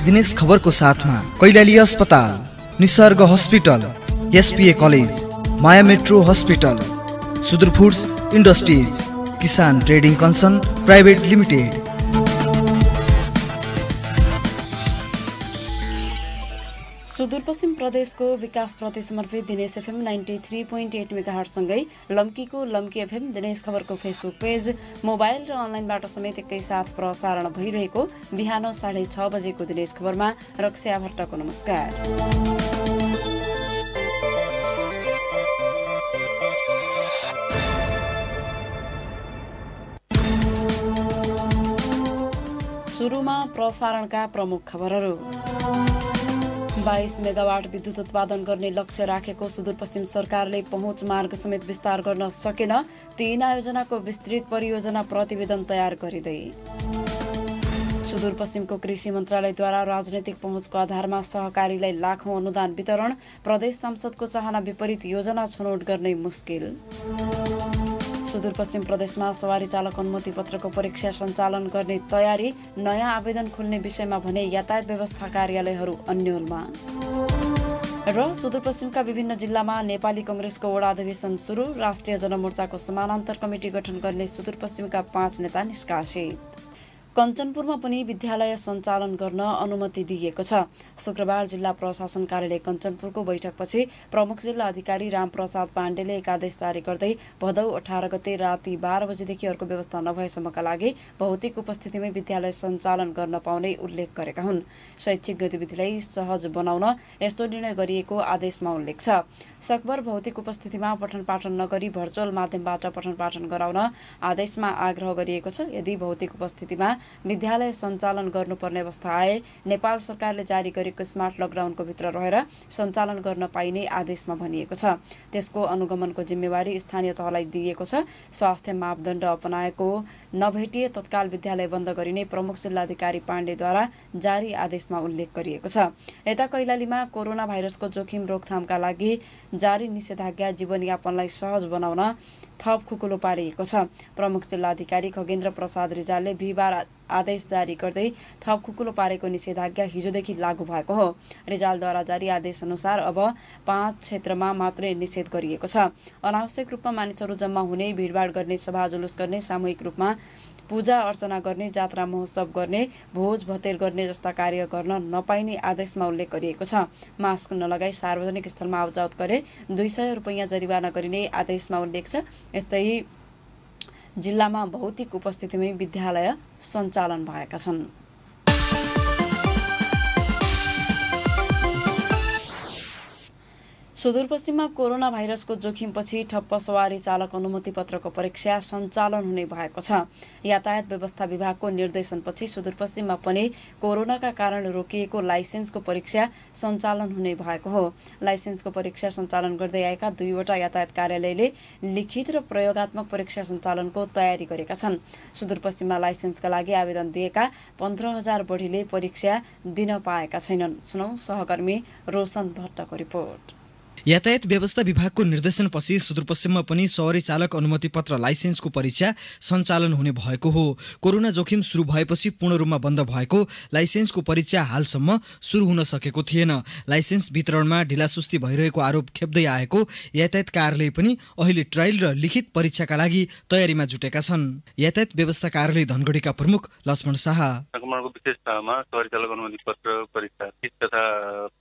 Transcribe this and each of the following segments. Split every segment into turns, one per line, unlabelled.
दिनेश खबरको साथमा कैलाली अस्पताल, निसर्ग हस्पिटल, एसपीए कलेज, माया मेट्रो हस्पिटल, सुदूर फूड्स इन्डस्ट्रिज, किसान trading concern private limited.
Sudurpashchim प्रदेशको विकासप्रति समर्पित दिनेश एफएम 93.8 मेगाहर्टसँगै लम्कीको लम्की एफएम दिनेश खबरको फेसबुक पेज, मोबाइल र अनलाइनबाट समेत एकैसाथ प्रसारण भइरहेको बिहान 6:30 बजेको दिनेश खबरमा रक्ष्या भट्टको नमस्कार। सुरुमा प्रसारणका प्रमुख खबरहरू। 22 मेगावाट विद्युत उत्पादन गर्ने लक्ष्य राखेको सुदूरपश्चिम सरकारले पहुँच मार्ग समेत विस्तार गर्न सकेन। 3 आयोजनाको विस्तृत परियोजना प्रतिवेदन तयार गरिँदै। सुदूरपश्चिमको कृषि मन्त्रालयद्वारा राजनैतिक पहुँचको आधारमा सहकारीलाई लाखौं अनुदान वितरण। प्रदेश सांसदको चाहना विपरीत योजना छनौट गर्ने मुस्किल। सुदूरपश्चिम प्रदेशमा सवारी चालक अनुमति पत्रको परीक्षा सञ्चालन गर्ने तयारी। नयाँ आवेदन खोल्ने विषयमा भने यातायात व्यवस्था कार्यालयहरू अन्योलमा। र सुदूरपश्चिमका विभिन्न जिल्लामा नेपाली कांग्रेसको वडा अधिवेशन सुरु। राष्ट्रिय जनमोर्चाको समानान्तर कमिटी गठन गर्ने सुदूरपश्चिमका 5 नेता निष्कासित। कञ्चनपुरमा पनि विद्यालय सञ्चालन गर्न अनुमति दिइएको छ। शुक्रबार जिल्ला प्रशासन कार्यालय कञ्चनपुरको बैठकपछि प्रमुख जिल्ला अधिकारी रामप्रसाद पाण्डेले एक आदेश जारी गर्दै भदौ 18 गते राति 12 बजेदेखि अर्को व्यवस्था नभएसम्मका लागि भौतिक उपस्थितिमै विद्यालय सञ्चालन गर्न पाउने उल्लेख गरेका हुन्। शैक्षिक गतिविधिलाई सहज बनाउन यस्तो निर्णय गरिएको आदेशमा उल्लेख छ। सकभर भौतिक उपस्थितिमा पठन पाठन नगरी भर्चुअल माध्यमबाट पठन पाठन गराउन आदेशमा आग्रह गरिएको छ। यदि भौतिक उपस्थितिमा विद्यालय सञ्चालन गर्नुपर्ने अवस्था आए नेपाल सरकारले जारी गरेको स्मार्ट लकडाउनको भित्र रहेर सञ्चालन गर्न पाइने आदेशमा भनिएको छ। त्यसको अनुगमनको जिम्मेवारी स्थानीय तहलाई दिइएको छ। स्वास्थ्य मापदण्ड अपनाएको नभेटिए तत्काल विद्यालय बन्द गरिने प्रमुख जिल्लाधिकारी पाण्डेद्वारा जारी आदेशमा उल्लेख गरिएको छ। यता कैलालीमा कोरोना भाइरसको जोखिम रोकथामका लागि जारी निषेधाज्ञा जीवनयापनलाई सहज बनाउन थप खुकुलो पारिएको छ। प्रमुख जिल्लाधिकारी खगेन्द्र प्रसाद रिजालले बिहिबार आदेश जारी गर्दै थप खुकुलो पारेको निषेधाज्ञा हिजोदेखि लागू भएको हो। रिजालद्वारा जारी आदेश अनुसार अब 5 क्षेत्रमा मात्रै निषेध गरिएको छ। अनावश्यक रूपमा मानिसहरू जम्मा हुने, भिडभाड गर्ने, सभा जुलुस गर्ने, सामूहिक रूपमा पूजा अर्चना गर्ने, जात्रा महोत्सव गर्ने, भोज भतेर गर्ने जस्ता कार्य गर्न नपाइने आदेशमा उल्लेख गरिएको छ। मास्क नलगाई सार्वजनिक स्थलमा आवजावत गरे 200 रुपैयाँ जरिवाना गरिने आदेशमा उल्लेख छ। यस्तै जिल्लामा भौतिक उपस्थितिमै विद्यालय सञ्चालन भएका छन्। सुदूरपश्चिममा कोरोना भाइरसको जोखिमपछि ठप्प सवारी चालक अनुमति पत्रको परीक्षा सञ्चालन हुने भएको छ। यातायात व्यवस्था विभागको निर्देशनपछि सुदूरपश्चिममा पनि कोरोनाका कारण रोकिएको लाइसेन्सको परीक्षा सञ्चालन हुने भएको हो। लाइसेन्सको परीक्षा सञ्चालन गर्दै आएका 2वटा यातायात कार्यालयले लिखित र प्रयोगात्मक परीक्षा सञ्चालनको तयारी गरेका छन्। सुदूरपश्चिममा लाइसेन्सका लागि आवेदन दिएका 15,000 बढीले परीक्षा दिन पाएका छैनन्। सुनौ सहकर्मी रोशन भट्टको रिपोर्ट।
यातायात व्यवस्था विभागको निर्देशनपछि सुदूरपश्चिममा पनि सवारी चालक अनुमति पत्र लाइसेन्सको परीक्षा सञ्चालन हुने भएको हो। कोरोना जोखिम सुरु भएपछि पूर्ण रूपमा बन्द भएको लाइसेन्सको परीक्षा हालसम्म सुरु हुन सकेको थिएन। लाइसेन्स वितरणमा ढिलासुस्ती भइरहेको आरोप खेप्दै आएको यातायात कार्यालय पनि अहिले ट्रायल र लिखित परीक्षाका लागि तयारीमा जुटेका छन्। यातायात व्यवस्था कार्यालय धनगढीका प्रमुख लक्ष्मण शाह
संक्रमणको विशेष तहमा सवारी चालक अनुमति पत्र परीक्षा तथा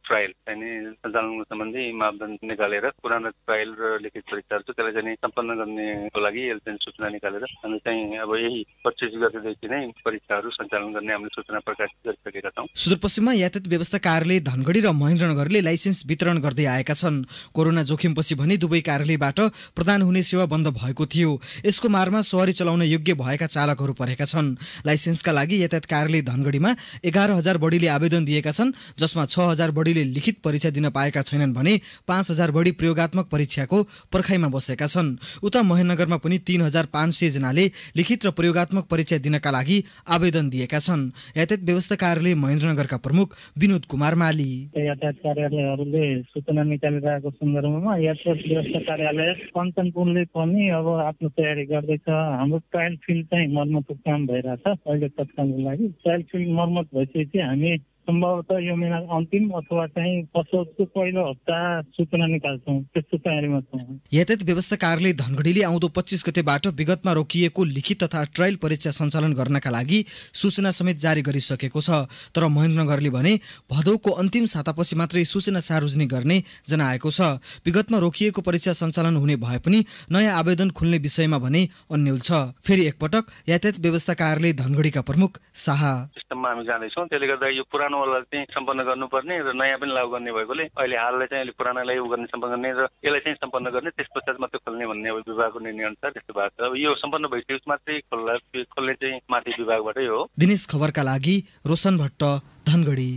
ट्रायल सञ्चालनको सम्बन्धी मापदण्ड निकालेर पुरानो ट्रायल र लिखित परीक्षाहरू छ त्यसलाई चाहिँ सम्पन्न गर्नेको लागि यसले चाहिँ सूचना निकालेर हामी चाहिँ अब यही 25 गतेदेखि नै परीक्षाहरू सञ्चालन गर्ने हामीले सूचना प्रकाशित गरिसकेका छौँ।
सुदूरपश्चिममा यातायात व्यवस्था कार्यालय धनगढी र महेन्द्रनगरले लाइसेन्स वितरण गर्दै आएका छन्। कोरोना जोखिमपछि भने दुवै कार्यालयबाट प्रदान हुने सेवा बन्द भएको थियो। यसको मारमा सवारी चलाउन योग्य भएका चालकहरू परेका छन्। लाइसेन्सका लागि यातायात कार्यालय धनगढीमा 11,000 बढीले आवेदन दिएका छन्, जसमा 6,000 बढीले लिखित परीक्षा दिन पाएका छैनन् भने 5,000 बढी प्रयोगात्मक परीक्षाको पर्खाइमा बसेका छन्। उता महेन्द्रनगरमा पनि 3,500 जनाले लिखित र प्रयोगात्मक परीक्षा दिनका लागि आवेदन दिएका छन्। यातायात व्यवस्था कार्यालय महेन्द्रनगरका प्रमुख विनोद कुमार माली
यातायात कार्यालयहरूले सूचना निकालिरहेको सन्दर्भमा यातायात व्यवस्था कार्यालय कञ्चनपुरले पनि अब आफ्नो तयारी गर्दैछ। हाम्रो ट्रायल फिल्ड चाहिँ मर्मतको काम भइरहेछ अहिले तत्कालको लागि। ट्रायल फिल्ड मर्मत भएपछि हामी सम्भवतः यो महिना अन्तिम अथवा चाहिँ असोजको पहिलो हप्ता सूचना निकाल्छौँ, त्यस्तो तयारीमा छौँ।
यातायात व्यवस्था कार्यालय धनगढीले आउँदो 25 गतेबाट विगतमा रोकिएको लिखित तथा ट्रायल परीक्षा सञ्चालन गर्नका लागि सूचना समेत जारी गरिसकेको छ। तर महेन्द्रनगरले भने भदौको अन्तिम सातापछि मात्रै सूचना सार्वजनिक गर्ने जनाएको छ। विगतमा रोकिएको परीक्षा सञ्चालन हुने भए पनि नयाँ आवेदन खुल्ने विषयमा भने अन्यल छ। फेरि एकपटक यातायात व्यवस्था कार्यालय धनगढीका प्रमुख शाह,
सिस्टममा हामी जाँदैछौँ, त्यसले गर्दा यो पुरानोवाला चाहिँ सम्पन्न गर्नुपर्ने र नयाँ पनि लागू गर्ने भएकोले अहिले हाललाई चाहिँ अहिले पुरानोलाई उ गर्ने सम्पन्न गर्ने र यसलाई चाहिँ सम्पन्न गर्ने, त्यस पश्चात मात्रै खोल्ने भन्ने अब विभागको निर्णय अनुसार त्यस्तो भएको छ। अब यो सम्पन्न भइसकेपछि मात्रै खोल्ने चाहिँ माथि विभागबाटै हो।
दिनेश खबरका लागि रोशन भट्ट, धनगढी।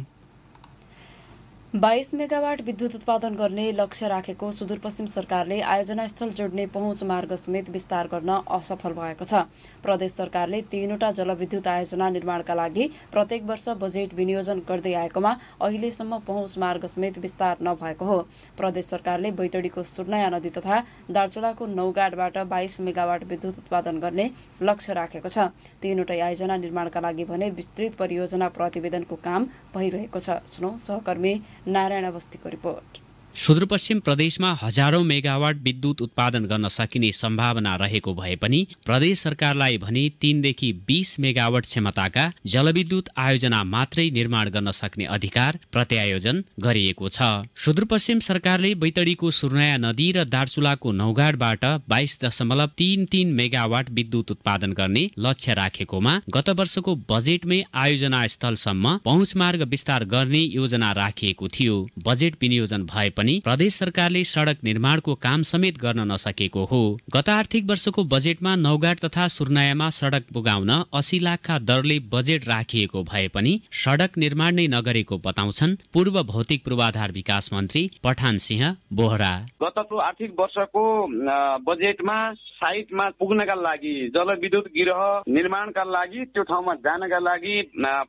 22 मेगावाट विद्युत उत्पादन गर्ने लक्ष्य राखेको सुदूरपश्चिम सरकारले आयोजना स्थल जोड्ने पहुँच मार्ग समेत विस्तार गर्न असफल भएको छ। प्रदेश सरकारले 3वटा जलविद्युत आयोजना निर्माणका लागि प्रत्येक वर्ष बजेट विनियोजन गर्दै आएकोमा अहिलेसम्म पहुँच मार्ग समेत विस्तार नभएको हो। प्रदेश सरकारले बैतडीको सुर्नाया नदी तथा दार्चुलाको नौगाडबाट 22 मेगावाट विद्युत उत्पादन गर्ने लक्ष्य राखेको छ। 3वटा आयोजना निर्माणका लागि भने विस्तृत परियोजना प्रतिवेदनको काम भइरहेको छ। सुनौ सहकर्मी नारायण अवस्थीको रिपोर्ट।
सुदूरपश्चिम प्रदेशमा हजारौं मेगावाट विद्युत उत्पादन गर्न सकिने सम्भावना रहेको भए पनि प्रदेश सरकारलाई भने 3 देखि 20 मेगावाट क्षमताका जलविद्युत आयोजना मात्रै निर्माण गर्न सक्ने अधिकार प्रत्यायोजन गरिएको छ। सुदूरपश्चिम सरकारले बैतडीको सुर्नाया नदी र दार्चुलाको नौगाडबाट 22.33 मेगावाट विद्युत उत्पादन गर्ने लक्ष्य राखेकोमा गत वर्षको बजेटमै आयोजना स्थलसम्म पहुँच मार्ग विस्तार गर्ने योजना राखिएको थियो। बजेट विनियोजन भए पनि प्रदेश सरकारले सडक निर्माणको काम समेत गर्न नसकेको हो। गत आर्थिक वर्षको बजेटमा नौगाड तथा सुर्नायामा सडक पुगाउन 80 लाखका दरले बजेट राखिएको भए पनि सडक निर्माण नै नगरेको बताउँछन् पूर्व भौतिक पूर्वाधार विकास मन्त्री पठान सिंह बोहरा।
गतको आर्थिक वर्षको बजेटमा साइटमा पुग्नका लागि जलविद्युत गिरह निर्माणका लागि त्यो ठाउँमा जानका लागि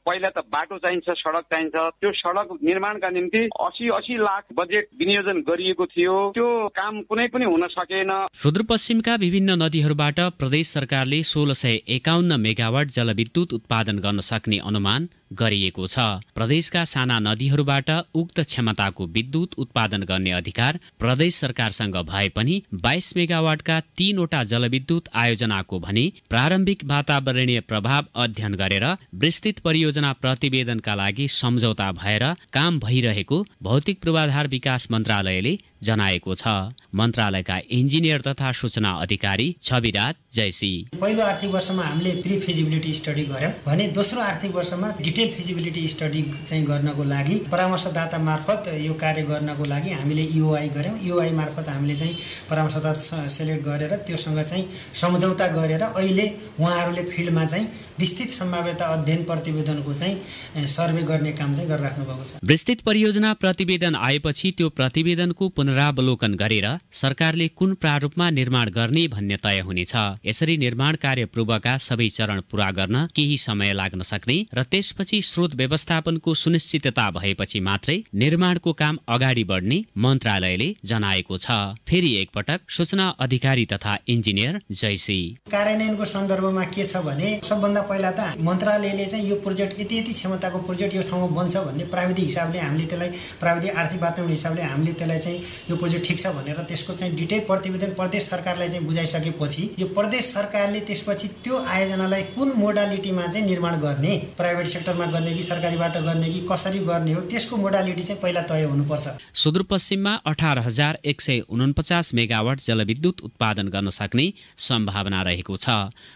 पहिला त बाटो चाहिन्छ, सडक चाहिन्छ। त्यो सडक निर्माणका निम्ति 80 लाख बजेट विनियोजन गरिएको थियो। त्यो काम कुनै पनि हुन सकेन।
सुदूरपश्चिमका विभिन्न नदीहरूबाट प्रदेश सरकारले 1651 मेगावाट जलविद्युत उत्पादन गर्न सक्ने अनुमान गरिएको छ। प्रदेशका साना नदीहरूबाट उक्त क्षमताको विद्युत उत्पादन गर्ने अधिकार प्रदेश सरकारसँग भए पनि 22 मेगावाटका 3वटा जलविद्युत आयोजनाको भने प्रारम्भिक वातावरणीय प्रभाव अध्ययन गरेर विस्तृत परियोजना प्रतिवेदनका लागि सम्झौता भएर काम भइरहेको भौतिक पूर्वाधार विकास मन्त्रालयले जनाएको छ। मन्त्रालयका इन्जिनियर तथा सूचना अधिकारी छविराज जयसी,
पहिलो आर्थिक वर्षमा हामीले प्री फिजिबिलिटी स्टडी गर्यौं भने दोस्रो आर्थिक वर्षमा डिटेल फिजिबिलिटी स्टडी चाहिँ गर्नको लागि परामर्शदाता मार्फत यो कार्य गर्नको लागि हामीले ईओआई गर्यौं। ईओआई मार्फत हामीले चाहिँ परामर्शदाता सेलेक्ट गरेर त्योसँग चाहिँ सम्झौता गरेर अहिले उहाँहरूले फिल्डमा चाहिँ विस्तृत सम्भाव्यता अध्ययन प्रतिवेदनको चाहिँ सर्वे गर्ने काम चाहिँ गरिराख्नु भएको छ।
विस्तृत परियोजना प्रतिवेदन आएपछि त्यो प्रतिवेदनको पुनरावलोकन गरेर सरकारले कुन प्रारूपमा निर्माण गर्ने भन्ने तय हुनेछ। यसरी निर्माण कार्य पूर्वका सबै चरण पूरा गर्न केही समय लाग्न सक्ने र त्यसपछि स्रोत व्यवस्थापनको सुनिश्चितता भएपछि मात्रै निर्माणको काम अगाडि बढ्ने मन्त्रालयले जनाएको छ। फेरि एकपटक सूचना अधिकारी तथा इन्जिनियर जयसी,
कार्यान्वयनको सन्दर्भमा के छ भने सबभन्दा पहिला त मन्त्रालयले चाहिँ यो प्रोजेक्ट यति क्षमताको प्रोजेक्ट यो ठाउँमा बन्छ भन्ने प्राविधिक हिसाबले हामीले त्यसलाई प्राविधिक आर्थिक वातावरण हिसाबले हामीले त्यसलाई चाहिँ यो प्रोजेक्ट ठिक छ भनेर त्यसको चाहिँ डिटेल प्रतिवेदन प्रदेश सरकारलाई चाहिँ बुझाइसकेपछि यो प्रदेश सरकारले त्यसपछि त्यो आयोजनालाई कुन मोडालिटीमा चाहिँ निर्माण गर्ने, प्राइभेट सेक्टरमा गर्ने कि सरकारीबाट गर्ने कि कसरी गर्ने हो, त्यसको मोडालिटी चाहिँ पहिला तय हुनुपर्छ।
सुदूरपश्चिममा 18,149 मेगावाट जलविद्युत उत्पादन गर्न सक्ने सम्भावना रहेको छ।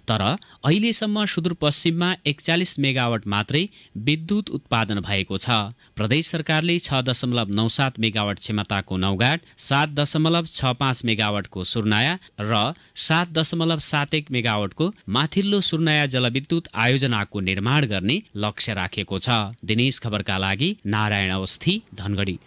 तर अहिलेसम्म सुदूरपश्चिममा 41 मेगावाट मात्रै विद्युत उत्पादन भएको छ। प्रदेश सरकारले 6.97 मेगावाट क्षमताको नौगाड, 7.65 मेगावाटको सुर्नाया र 7.71 मेगावाटको माथिल्लो सुर्नाया जलविद्युत आयोजनाको निर्माण गर्ने लक्ष्य राखेको छ। दिनेश खबरका लागि नारायण अवस्थी, धनगढी।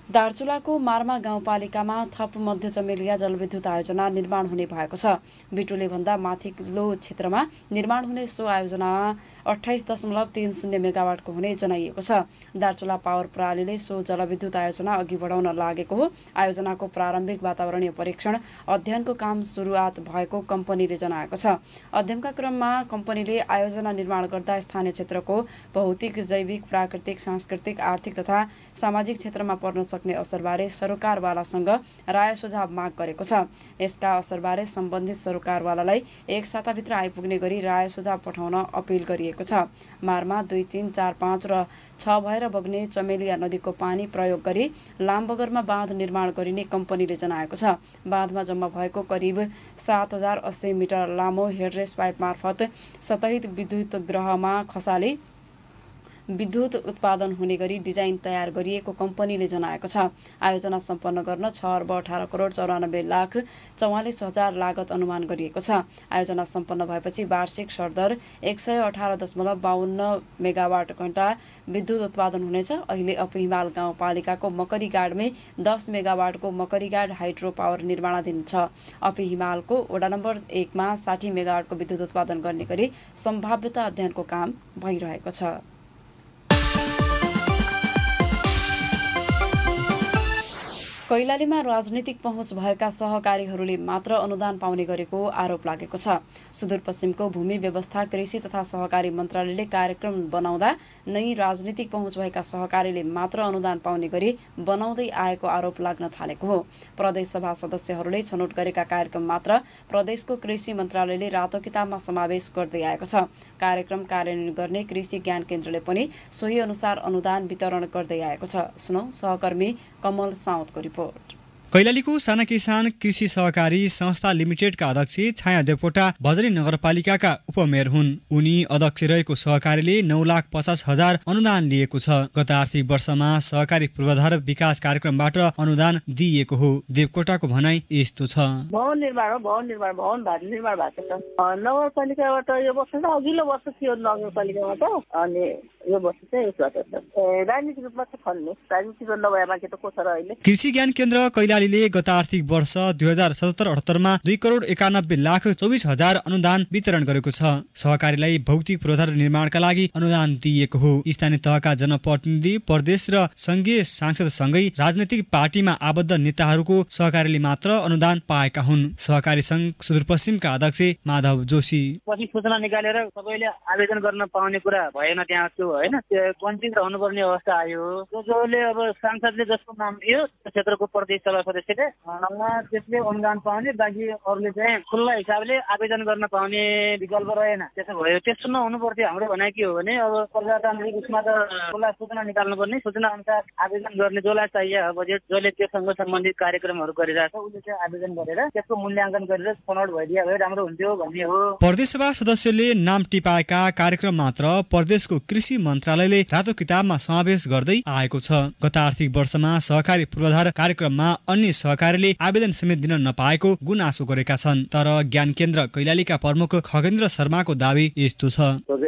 दार्चुलाको मार्मा गाउँपालिकामा थप मध्य चमेलिया जलविद्युत आयोजना निर्माण हुने भएको छ। बिटुले भन्दा माथिल्लो क्षेत्रमा निर्माण हुने सो आयोजना 28.30 मेगावाटको हुने जनाइएको छ। दार्चुला पावर प्रणालीले सो जलविद्युत आयोजना अघि बढाउन लागेको हो। आयोजनाको प्रारम्भिक वातावरणीय परीक्षण अध्ययनको काम सुरुवात भएको कम्पनीले जनाएको छ। अध्ययनका क्रममा कम्पनीले आयोजना निर्माण गर्दा स्थानीय क्षेत्रको भौतिक, जैविक, प्राकृतिक, सांस्कृतिक, आर्थिक तथा सामाजिक क्षेत्रमा पर्न सक्ने असरबारे सरोकारवालासँग राय सुझाव माग गरेको छ। यसका असरबारे सम्बन्धित सरोकारवालालाई एक साताभित्र आइपुग्ने गरी राय सुझाव पठाउन अपिल गरिएको छ। मार्मा 2, 3, 4, 5 र 6 भएर बग्ने चमेलिया नदीको पानी प्रयोग गरी लामबगरमा बाँध निर्माण गरिने कम्पनीले जनाएको छ। बाँधमा जम्मा भएको करिब 7080 मिटर लामो हेडरेस्ट पाइप मार्फत सतहित विद्युत ग्रहमा खसाली विद्युत उत्पादन हुने गरी डिजाइन तयार गरिएको कम्पनीले जनाएको छ। आयोजना सम्पन्न गर्न 6,18,94,44,000 लागत अनुमान गरिएको छ। आयोजना सम्पन्न भएपछि वार्षिक सरदर 118.52 मेगावाट घण्टा विद्युत उत्पादन हुनेछ। अहिले अपहिमाल गाउँपालिकाको मकरीगाडमै 10 मेगावाटको मकरीगाड हाइड्रो पावर निर्माणाधीन छ। अपहिमालको वडा नम्बर 1 मा 60 मेगावाटको विद्युत उत्पादन गर्ने गरी सम्भाव्यता अध्ययनको काम भइरहेको छ। कैलालीमा राजनीतिक पहुँच भएका सहकारीहरूले मात्र अनुदान पाउने गरेको आरोप लागेको छ। सुदूरपश्चिमको भूमि व्यवस्था, कृषि तथा सहकारी मन्त्रालयले कार्यक्रम बनाउँदा नै राजनीतिक पहुँच भएका सहकारीले मात्र अनुदान पाउने गरी बनाउँदै आएको आरोप लाग्न थालेको हो। प्रदेश सभा सदस्यहरूले छनौट गरेका कार्यक्रम मात्र प्रदेशको कृषि मन्त्रालयले रातो किताबमा समावेश गर्दै आएको छ। कार्यक्रम कार्यान्वयन गर्ने कृषि ज्ञान केन्द्रले पनि सोही अनुसार अनुदान वितरण गर्दै आएको छ। सुनौ सहकर्मी कमल साउदको रिपोर्ट।
कैलालीको साना किसान कृषि सहकारी संस्था लिमिटेडका अध्यक्ष छाया देवकोटा बजरी नगरपालिकाका उपमेयर हुन्। उनी अध्यक्ष रहेको सहकारीले 9,50,000 अनुदान लिएको छ। गत आर्थिक वर्षमा सहकारी पूर्वाधार विकास कार्यक्रमबाट अनुदान दिइएको हो। देवकोटाको भनाई यस्तो छ।
भवन निर्माण भएको छ। नगरपालिकाबाट यो वर्ष त अघिल्लो वर्ष थियो नगरपालिकाबाट, अनि यो वर्ष चाहिँ यसबाट राजनीतिक रूपमा चाहिँ खन्ने, राजनीतिक नभए मान्छे त को छ र अहिले।
कृषि ज्ञान केन्द्र कैलालीले गत आर्थिक वर्ष 2077-78 मा 2,91,24,000 अनुदान वितरण गरेको छ। सहकारीलाई भौतिक पूर्वाधार निर्माणका लागि अनुदान दिइएको हो। स्थानीय तहका जनप्रतिनिधि, प्रदेश र संघीय सांसदसँगै राजनैतिक पार्टीमा आबद्ध नेताहरूको सहकारीले मात्र अनुदान पाएका हुन्। सहकारी संघ सुदूरपश्चिमका अध्यक्ष माधव जोशी।
पछि सूचना निकालेर सबैले आवेदन गर्न पाउने कुरा भएन, त्यहाँ त्यो हैन, त्यो वञ्चित रहनुपर्ने अवस्था आयो। जसले अब सांसदले जसको नाम दियो क्षेत्रको प्रदेश सभा सदस्यले त्यसले अनुदान पाउने, बाँकी अरूले चाहिँ खुल्ला हिसाबले आवेदन गर्न पाउने विकल्प रहेन। त्यसो भयो, त्यस्तो नहुनु पर्थ्यो। हाम्रो भनाइ के हो भने अब प्रजातान्त्रिक उसमा त खुल्ला सूचना निकाल्नुपर्ने, सूचना अनुसार आवेदन गर्ने जसलाई चाहियो बजेट, जसले त्योसँग सम्बन्धित कार्यक्रमहरू गरिरहेछ उसले चाहिँ आवेदन गरेर त्यसको मूल्याङ्कन गरेर छनौट भइदिया भए राम्रो हुन्थ्यो भन्ने हो।
प्रदेशसभा सदस्यले नाम टिपाएका कार्यक्रम मात्र प्रदेशको कृषि मन्त्रालयले रातो किताबमा समावेश गर्दै आएको छ। गत आर्थिक वर्षमा सहकारी पूर्वाधार कार्यक्रममा अन्य सहकारीले आवेदन समेत दिन नपाएको गुनासो गरेका छन्। तर ज्ञान केन्द्र कैलालीका प्रमुख खगेन्द्र शर्माको दावी यस्तो छ।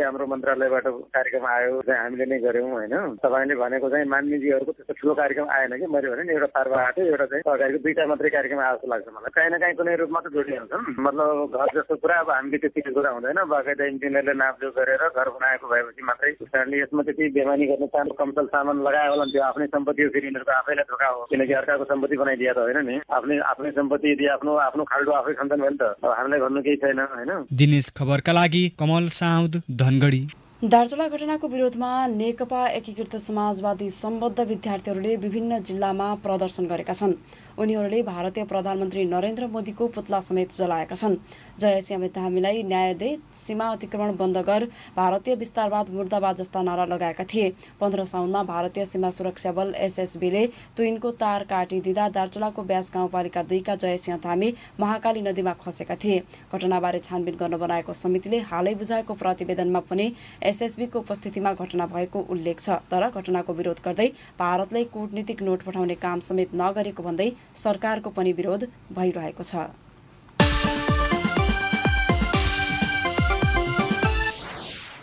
हाम्रो मन्त्रालयबाट कार्यक्रम आयो, हामीले नै गर्यौं हैन। तपाईले भनेको चाहिँ मान्यजीहरूको त्यस्तो ठुलो कार्यक्रम आएन कि, मैले भने नि एउटा पार्वा आएको, एउटा चाहिँ सहकारीको 2टा मात्रै कार्यक्रम आएको जस्तो लाग्छ मलाई। काहीँ न काहीँ कुनै रूपमा त जोडिन्छन्। मतलब घर जस्तो कुरा अब हामीले त्यति कुरा हुँदैन। बाकायदा इन्जिनियरले नापजोख गरेर घर बनाएको भएपछि मात्रै उसले यसमा त्यति बेमानी गर्ने चाहनु कमसल सामान लगायो होला नि। त्यो आफ्नै सम्पत्ति हो, फेरि यिनीहरूको आफैलाई धोका हो, किनकि अर्काको सम्पत्ति बनाइदिया त होइन नि। आफ्नै सम्पत्ति यदि आफ्नो खाल्डो आफै खान्छन् भने त अब हामीलाई भन्नु केही छैन हैन।
दिनेश खबरका लागि कमल साउद, धनगढी।
दार्चुला घटनाको विरोधमा नेकपा एकीकृत समाजवादी सम्बद्ध विद्यार्थीहरूले विभिन्न जिल्लामा प्रदर्शन गरेका छन्। उनीहरूले भारतीय प्रधानमन्त्री नरेन्द्र मोदीको पुतला समेत जलाएका छन्। जयसिंह धामीलाई न्याय दे, सीमा अतिक्रमण बन्द कर, भारतीय विस्तारवाद मुर्दाबाद जस्ता नारा लगाएका थिए। 15 साउनमा भारतीय सीमा सुरक्षा बल एसएसबीले तुइनको तार काटिदिँदा दार्चुलाको ब्यास गाउँपालिका 2 का जयसिंह धामी महाकाली नदीमा खसेका थिए। घटनाबारे छानबिन गर्न बनाएको समितिले हालै बुझाएको प्रतिवेदनमा पनि एसएसबीको उपस्थितिमा घटना भएको उल्लेख छ। तर घटनाको विरोध गर्दै भारतले कूटनीतिक नोट पठाउने काम समेत नगरेको भन्दै सरकारको पनि विरोध भइरहेको छ।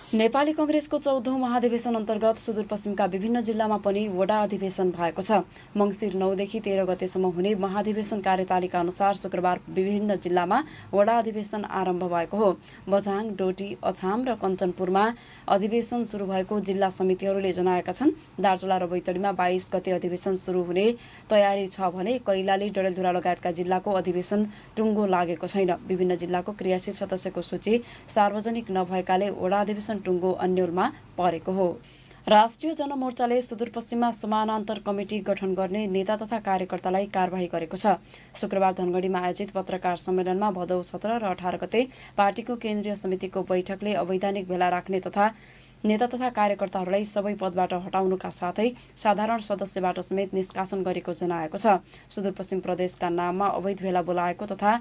नेपाली कांग्रेसको 14औं महाधिवेशन अन्तर्गत सुदूरपश्चिमका विभिन्न जिल्लामा पनि वडा अधिवेशन भएको छ। मङ्सिर 9 देखि 13 गतेसम्म हुने महाधिवेशन कार्यतालिका अनुसार शुक्रबार विभिन्न जिल्लामा वडा अधिवेशन आरम्भ भएको हो। बझाङ, डोटी, अछाम र कञ्चनपुरमा अधिवेशन सुरु भएको जिल्ला समितिहरूले जनाएका छन्। दार्चुला र बैतडीमा 22 गते अधिवेशन सुरु हुने तयारी छ भने कैलाली, डडेलधुरा लगायतका जिल्लाको अधिवेशन टुङ्गो लागेको छैन। विभिन्न जिल्लाको क्रियाशील सदस्यको सूची सार्वजनिक नभएकाले वडा अधिवेशन टुङ्गो अन्यलमा परेको हो। राष्ट्रिय जनमोर्चाले सुदूरपश्चिममा समानान्तर कमिटी गठन गर्ने नेता तथा कार्यकर्तालाई कारबाही गरेको छ। शुक्रबार धनगढीमा आयोजित पत्रकार सम्मेलनमा भदौ 17 र 18 गते पार्टीको केन्द्रीय समितिको बैठकले अवैधानिक भेला राख्ने तथा नेता तथा कार्यकर्ताहरूलाई सबै पदबाट हटाउनुका साथै साधारण सदस्यबाट समेत निष्कासन गरेको जनाएको छ। सुदूरपश्चिम प्रदेशका नाममा अवैध भेला बोलाएको तथा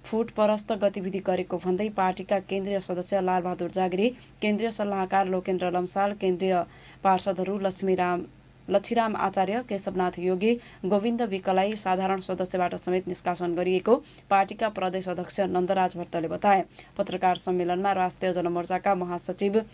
फुटपरस्त गतिविधि गरेको भन्दै पार्टीका केन्द्रीय सदस्य लालबहादुर जागिरी, केन्द्रीय सल्लाहकार लोकेन्द्र लम्साल, केन्द्रीय पार्षदहरू लच्छीराम आचार्य, केशवनाथ योगी, गोविन्द विकलाई साधारण सदस्यबाट समेत निष्कासन गरिएको पार्टीका प्रदेश अध्यक्ष नन्दराज भट्टले बताए। पत्रकार सम्मेलनमा राष्ट्रिय जनमोर्चाका महासचिव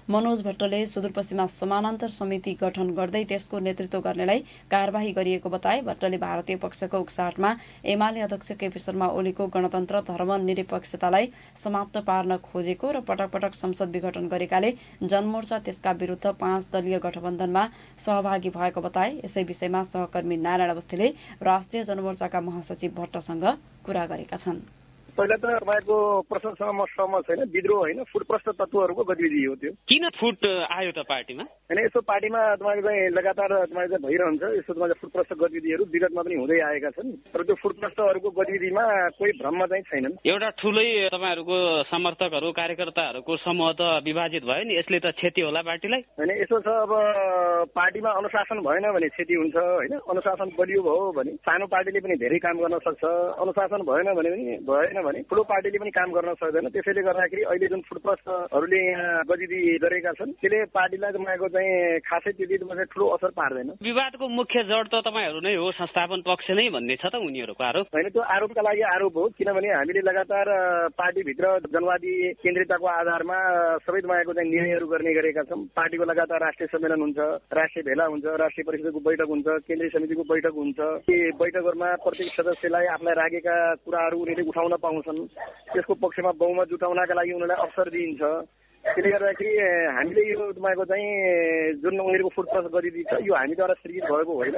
मनोज भट्टले सुदूरपश्चिममा समानान्तर समिति गठन गर्दै त्यसको नेतृत्व गर्नेलाई कारबाही गरिएको बताए। भट्टले भारतीय पक्षको उक्साहटमा एमाले अध्यक्ष केपी शर्मा ओलीको गणतन्त्र, धर्म, निरपेक्षतालाई समाप्त पार्न खोजेको र पटक पटक संसद विघटन गरेकाले जनमोर्चा त्यसका विरुद्ध 5 दलीय गठबन्धनमा सहभागी भएको बताए। यसै विषयमा सहकर्मी नारायण अवस्थीले राष्ट्रिय जनमोर्चाका महासचिव भट्टसँग कुरा गरेका छन्।
पहिला त तपाईँको प्रश्नसँग म सहमत छैन। विद्रोह होइन, फुटप्रस्त तत्त्वहरूको गतिविधि हो त्यो।
किन फुट आयो त पार्टीमा?
होइन, यसो पार्टीमा तपाईँको चाहिँ लगातार तपाईँको चाहिँ भइरहन्छ। यसो तपाईँको फुटप्रस्त गतिविधिहरू विगतमा पनि हुँदै आएका छन्। तर त्यो फुटप्रस्तहरूको गतिविधिमा कोही भ्रममा चाहिँ छैनन्।
एउटा ठुलै तपाईँहरूको समर्थकहरू, कार्यकर्ताहरूको समूह त विभाजित भयो नि, यसले त क्षति होला पार्टीलाई?
होइन, यसो छ, अब पार्टीमा अनुशासन भएन भने क्षति हुन्छ होइन। अनुशासन बलियो भयो भने सानो पार्टीले पनि धेरै काम गर्न सक्छ। अनुशासन भएन भने ठुलो पार्टीले पनि काम गर्न सक्दैन। त्यसैले गर्दाखेरि अहिले जुन फुटप्रस्तहरूले यहाँ गतिविधि गरेका छन् त्यसले पार्टीलाई तपाईँको चाहिँ खासै त्यति ठुलो असर पार्दैन।
विवादको मुख्य जड त तपाईँहरू नै हो, संस्थापन पक्ष नै भन्ने छ त उनीहरूको आरोप?
होइन, त्यो आरोपका लागि आरोप हो। किनभने हामीले लगातार पार्टीभित्र जनवादी केन्द्रितताको आधारमा सबै तपाईँको चाहिँ निर्णयहरू गर्ने गरेका छौँ। पार्टीको लगातार राष्ट्रिय सम्मेलन हुन्छ, राष्ट्रिय भेला हुन्छ, राष्ट्रिय परिषदको बैठक हुन्छ, केन्द्रीय समितिको बैठक हुन्छ। ती बैठकहरूमा प्रत्येक सदस्यलाई आफूलाई लागेका कुराहरू उनीहरूले उठाउन पाउँछन्। त्यसको पक्षमा बहुमत जुटाउनका लागि उनीहरूलाई अवसर दिइन्छ। त्यसले गर्दाखेरि हामीले यो तपाईँको चाहिँ जुन उनीहरूको फुटप्रस्त गतिविधि छ यो हामीद्वारा सृजित भएको होइन।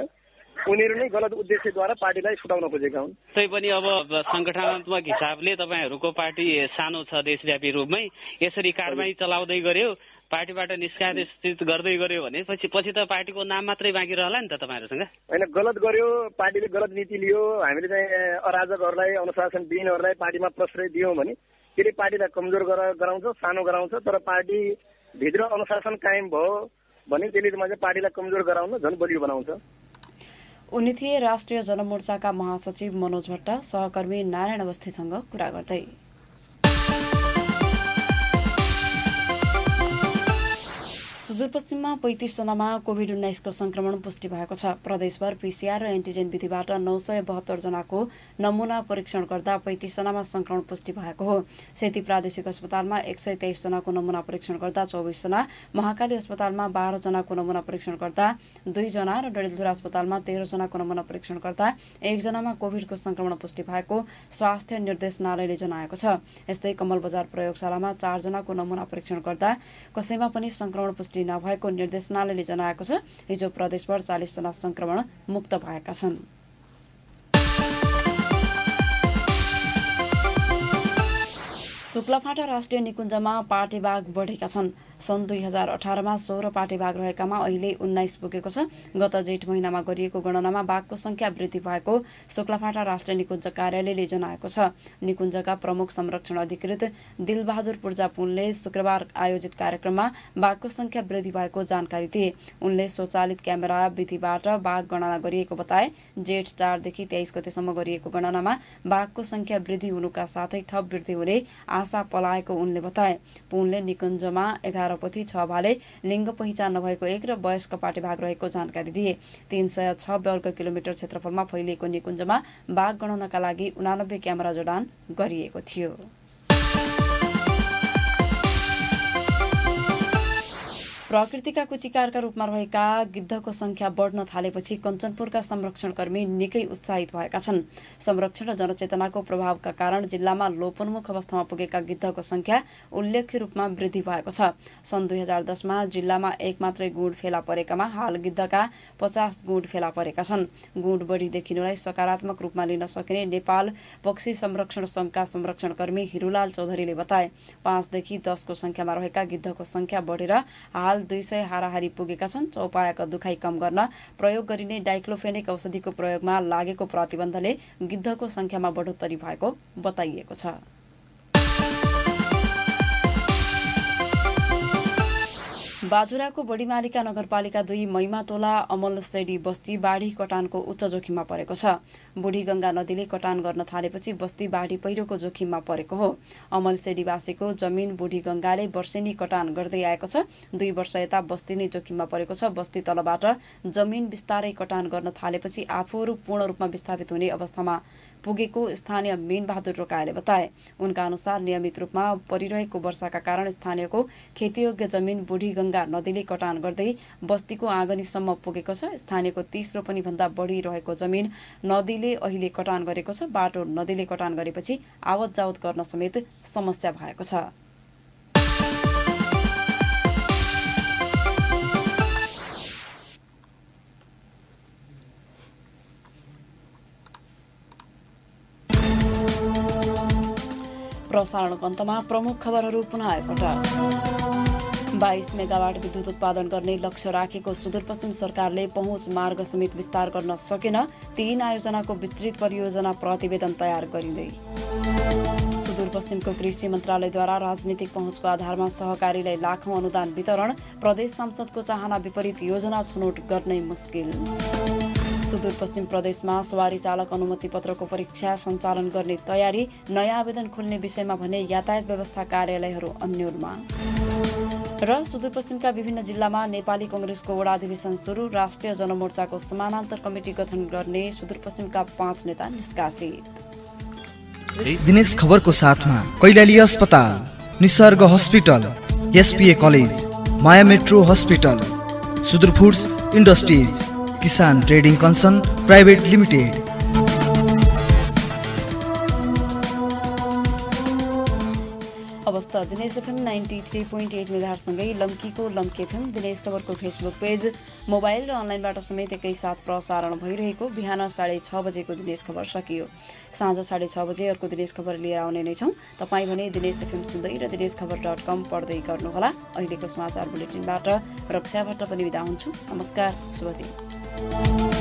उनीहरू नै गलत उद्देश्यद्वारा पार्टीलाई छुटाउन खोजेका हुन्।
तै पनि अब संगठनात्मक हिसाबले तपाईँहरूको पार्टी सानो छ देशव्यापी रूपमै, यसरी कारबाही चलाउँदै गर्यो, पार्टीबाट निष्कासित गर्दै गर्यो भने पछि त पार्टीको नाम मात्रै बाँकी रहला नि त तपाईँहरूसँग?
होइन, गलत गर्यो, पार्टीले गलत नीति लियो, हामीले चाहिँ अराजकहरूलाई, अनुशासनविहीनहरूलाई पार्टीमा प्रश्रय दियौँ भने त्यसले पार्टीलाई कमजोर गराउँछ, सानो गराउँछ। तर पार्टीभित्र अनुशासन कायम भयो भने त्यसले चाहिँ पार्टीलाई कमजोर गराउन झन् बलियो बनाउँछ।
उनी थिए राष्ट्रिय जनमोर्चाका महासचिव मनोज भट्ट सहकर्मी नारायण अवस्थीसँग कुरा गर्दै। सुदूरपश्चिममा 35 जनामा कोभिड-19 को संक्रमण पुष्टि भएको छ। प्रदेशभर पीसीआर र एन्टिजेन विधिबाट 972 जनाको नमूना परीक्षण गर्दा 35 जनामा संक्रमण पुष्टि भएको हो। सेती प्रादेशिक अस्पतालमा 123 जनाको नमूना परीक्षण गर्दा 24 जना, महाकाली अस्पतालमा 12 जनाको नमूना परीक्षण गर्दा 2 जना र डडेलधुरा अस्पतालमा 13 जनाको नमूना परीक्षण गर्दा 1 जनामा कोभिडको संक्रमण पुष्टि भएको स्वास्थ्य निर्देशनालयले जनाएको छ। यस्तै कमल बजार प्रयोगशालामा 4 जनाको नमूना परीक्षण गर्दा कसैमा पनि संक्रमण पुष्टि नभएको निर्देशनालयले जनाएको छ। हिजो प्रदेशभर 40 जना संक्रमण मुक्त भएका छन्। शुक्लाफाटा राष्ट्रिय निकुञ्जमा पाटेबाघ बढेका छन्। सन् 2018मा 16 पाटेबाघ रहेकामा अहिले 19 पुगेको छ। गत जेठ महिनामा गरिएको गणनामा बाघको संख्या वृद्धि भएको शुक्लाफाटा राष्ट्रिय निकुञ्ज कार्यालयले जनाएको छ। निकुञ्जका प्रमुख संरक्षण अधिकृत दिलबहादुर पूर्जा पुनले शुक्रबार आयोजित कार्यक्रममा बाघको संख्या वृद्धि भएको जानकारी दिए। उनले स्वचालित क्यामेरा विधिबाट बाघ गणना गरिएको बताए। जेठ 4 देखि 23 गतेसम्म गरिएको गणनामा बाघको संख्या वृद्धि हुनुका साथै थप वृद्धि हुने आशा पलाएको उनले बताए। पुनले निकुञ्जमा 11 पोथी 6 भाले, लिङ्ग पहिचान नभएको 1 र वयस्क पाटेबाघ रहेको जानकारी दिए। 306 वर्ग किलोमिटर क्षेत्रफलमा फैलिएको निकुञ्जमा बाघ गणनाका लागि 89 क्यामेरा जडान गरिएको थियो। प्रकृतिका कुचिकारका रूपमा रहेका गिद्धको संख्या बढ्न थालेपछि कञ्चनपुरका संरक्षणकर्मी निकै उत्साहित भएका छन्। संरक्षण र जनचेतनाको प्रभावका कारण जिल्लामा लोपोन्मुख अवस्थामा पुगेका गिद्धको संख्या उल्लेख्य रूपमा वृद्धि भएको छ। सन् 2010 मा जिल्लामा एक मात्रै गुँड फेला परेकामा हाल गिद्धका 50 गुँड फेला परेका छन्। गुँड बढी देखिनुलाई सकारात्मक रूपमा लिन सकिने नेपाल पक्षी संरक्षण संघका संरक्षणकर्मी हिरुलाल चौधरीले बताए। 5 देखि 10 को संख्यामा रहेका गिद्धको संख्या बढेर हाल 200 हाराहारी पुगेका छन्। चौपायाका दुखाइ कम गर्न प्रयोग गरिने डाइक्लोफेनिक औषधिको प्रयोगमा लागेको प्रतिबन्धले गिद्धको संख्यामा बढोत्तरी भएको बताइएको छ। बाजुराको बढीमालिका नगरपालिका 2 मैमातोला अमल सेडी बस्ती बाढी कटानको उच्च जोखिममा परेको छ। बुढीगंगा नदीले कटान गर्न थालेपछि बस्ती बाढी पहिरोको जोखिममा परेको हो। अमल सेडीवासीको जमिन बुढीगंगाले वर्षेनी कटान गर्दै आएको छ। 2 वर्ष यता बस्ती नै जोखिममा परेको छ। बस्ती तलबाट जमिन बिस्तारै कटान गर्न थालेपछि आफूहरू पूर्ण रूपमा विस्थापित हुने अवस्थामा पुगेको स्थानीय मीन बहादुर रोकाले बताए। उनका अनुसार नियमित रूपमा परिरहेको वर्षाका कारण स्थानीयको खेतीयोग्य जमिन बुढीगंगा नदीले कटान गर्दै बस्तीको आँगनीसम्म पुगेको छ। स्थानीयको 30 रोपनी भन्दा बढी रहेको जमिन नदीले अहिले कटान गरेको छ। बाटो नदीले कटान गरेपछि आवत जावत गर्न समेत समस्या भएको छ। प्रसारणको अन्तमा प्रमुख खबरहरू पुनः एकपटक। 22 मेगावाट विद्युत उत्पादन गर्ने लक्ष्य राखेको सुदूरपश्चिम सरकारले पहुँच मार्ग समेत विस्तार गर्न सकेन। 3 आयोजनाको विस्तृत परियोजना प्रतिवेदन तयार गरिँदै। सुदूरपश्चिमको कृषि मन्त्रालयद्वारा राजनीतिक पहुँचको आधारमा सहकारीलाई लाखौं अनुदान वितरण। प्रदेश सांसदको चाहना विपरीत योजना छनौट गर्नै मुस्किल। सुदूरपश्चिम प्रदेशमा सवारी चालक अनुमति पत्रको परीक्षा सञ्चालन गर्ने तयारी। नयाँ आवेदन खोल्ने विषयमा भने यातायात व्यवस्था कार्यालयहरू अन्योलमा। र सुदूरपश्चिमका विभिन्न जिल्लामा नेपाली कांग्रेसको वडा अधिवेशन सुरु। राष्ट्रिय जनमोर्चाको समानान्तर कमिटी गठन गर्ने सुदूरपश्चिमका 5 नेता निष्कासित।
दिनेश खबरको साथमा कैलाली अस्पताल, निसर्ग हस्पिटल, एसपीए कलेज, माया मेट्रो हस्पिटल, सुदूर फुड्स इन्डस्ट्रिज, किसान ट्रेडिङ कन्सन प्राइभेट लिमिटेड।
अवस्था दिनेश एफएम 93.8 मेगाहर्जसँगै लम्कीको लम्की एफएम दिनेश खबरको फेसबुक पेज, मोबाइल र अनलाइनबाट समेत एकैसाथ प्रसारण भइरहेको बिहान 6:30 बजेको दिनेश खबर सकियो। साँझ 6:30 बजे अर्को दिनेश खबर लिएर आउने नै छौँ। तपाईँ भने दिनेश एफएम सुन्दै र दिनेशखबर.com पढ्दै गर्नुहोला। अहिलेको समाचार बुलेटिनबाट रक्षा भट्ट पनि बिदा हुन्छु। नमस्कार, शुभ दिन।